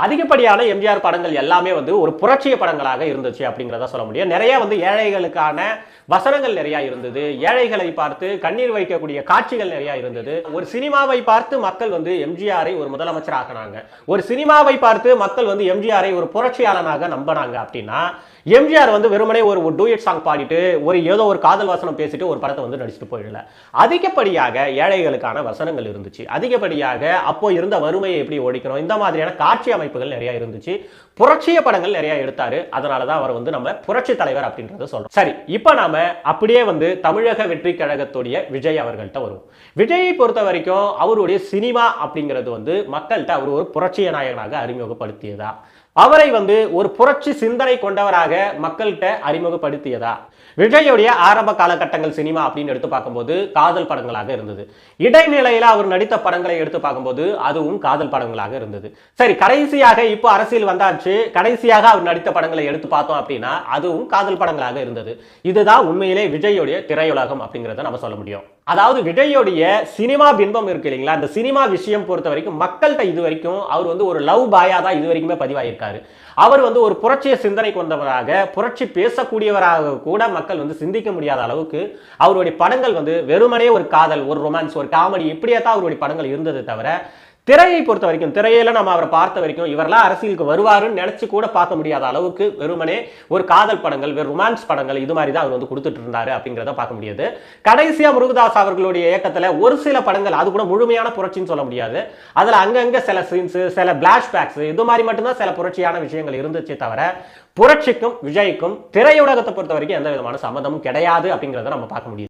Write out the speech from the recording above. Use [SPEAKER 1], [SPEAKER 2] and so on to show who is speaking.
[SPEAKER 1] அதிகப்படியான எம்ஜிஆர் படங்கள் எல்லாமே வந்து ஒரு புரட்சிய படங்களாக இருந்துச்சு அப்படிங்கிறத சொல்ல முடியும். நிறைய வந்து ஏழைகளுக்கான வசனங்கள் நிறைய இருந்தது. ஏழைகளை பார்த்து கண்ணீர் வைக்கக்கூடிய காட்சிகள் நிறைய இருந்தது. ஒரு சினிமாவை பார்த்து மக்கள் வந்து எம்ஜிஆரை ஒரு முதலமைச்சர் ஆக்கினாங்க. ஒரு சினிமாவை பார்த்து மக்கள் வந்து எம்ஜிஆரை ஒரு புரட்சியாளனாக நம்பினாங்க அப்படின்னா எம்ஜிஆர் வந்து வெறுமனே ஒரு டூயட் சாங் பாடிட்டு ஏதோ ஒரு காதல் வசனம் பேசிட்டு ஒரு படத்தை வந்து நடிச்சுட்டு போயிடல. அதிகப்படியாக ஏழைகளுக்கான வசனங்கள் இருந்துச்சு. அதிகப்படியாக அப்போ இருந்த வறுமையை எப்படி ஒழிக்கணும், இந்த மாதிரியான காட்சி அமைப்புகள் நிறைய இருந்துச்சு. புரட்சிய படங்கள் நிறைய எடுத்தாரு. அதனாலதான் அவர் வந்து நம்ம புரட்சி தலைவர் அப்படின்றத சொல்றோம். சரி, இப்ப நாம அப்படியே வந்து தமிழக வெற்றி கழகத்துடைய விஜய் அவர்கள்ட்ட வருவோம். விஜயை பொறுத்த வரைக்கும் அவருடைய சினிமா அப்படிங்கிறது வந்து மக்கள்கிட்ட அவர் ஒரு புரட்சிய நாயகனாக அறிமுகப்படுத்தியதா, அவரை வந்து ஒரு புரட்சி சிந்தனை கொண்டவராக மக்கள்கிட்ட அறிமுகப்படுத்தியதா? விஜயோடைய ஆரம்ப காலகட்டங்கள் சினிமா அப்படின்னு எடுத்து பார்க்கும்போது காதல் படங்களாக இருந்தது. இடைநிலையில அவர் நடித்த படங்களை எடுத்து பார்க்கும்போது அதுவும் காதல் படங்களாக இருந்தது. சரி, கடைசியாக இப்போ அரசியல் வந்தாச்சு, கடைசியாக அவர் நடித்த படங்களை எடுத்து பார்த்தோம் அப்படின்னா அதுவும் காதல் படங்களாக இருந்தது. இதுதான் உண்மையிலே விஜயோடைய திரையுலகம் அப்படிங்கிறத நம்ம சொல்ல முடியும். அதாவது விஜயோடைய சினிமா பின்பம் இருக்கு இல்லைங்களா, அந்த சினிமா விஷயம் பொறுத்த வரைக்கும் மக்கள்கிட்ட இது வரைக்கும் அவர் வந்து ஒரு லவ் பாயா தான் இது வரைக்குமே பதிவாயிருக்காரு. அவர் வந்து ஒரு புரட்சிய சிந்தனை கொண்டவராக, புரட்சி பேசக்கூடியவராக கூட மக்கள் வந்து சிந்திக்க முடியாத அளவுக்கு அவருடைய படங்கள் வந்து வெறுமனே ஒரு காதல், ஒரு ரொமான்ஸ், ஒரு காமெடி இப்படியே தான் அவருடைய படங்கள் இருந்தது தவிர திரையை பொறுத்த வரைக்கும், திரையில நம்ம அவரை பார்த்த வரைக்கும் இவரெல்லாம் அரசியலுக்கு வருவாருன்னு நினைச்சு கூட பார்க்க முடியாத அளவுக்கு வெறுமனே ஒரு காதல் படங்கள், ரொமான்ஸ் படங்கள் இது மாதிரி தான் அவர் வந்து கொடுத்துட்டு இருந்தாரு அப்படிங்கிறத பார்க்க முடியாது. கடைசியா முருகதாஸ் அவர்களுடைய இயக்கத்துல ஒரு சில படங்கள், அது கூட முழுமையான புரட்சின்னு சொல்ல முடியாது, அதுல அங்கங்க சில சீன்ஸ், சில பிளாஷ்பேக்ஸ் இது மாதிரி மட்டும்தான் சில புரட்சியான விஷயங்கள் இருந்துச்சே தவிர புரட்சிக்கும் விஜய்க்கும் திரையுலகத்தை பொறுத்த வரைக்கும் எந்த விதமான சம்மந்தமும் கிடையாது அப்படிங்கிறத நம்ம பார்க்க முடியுது.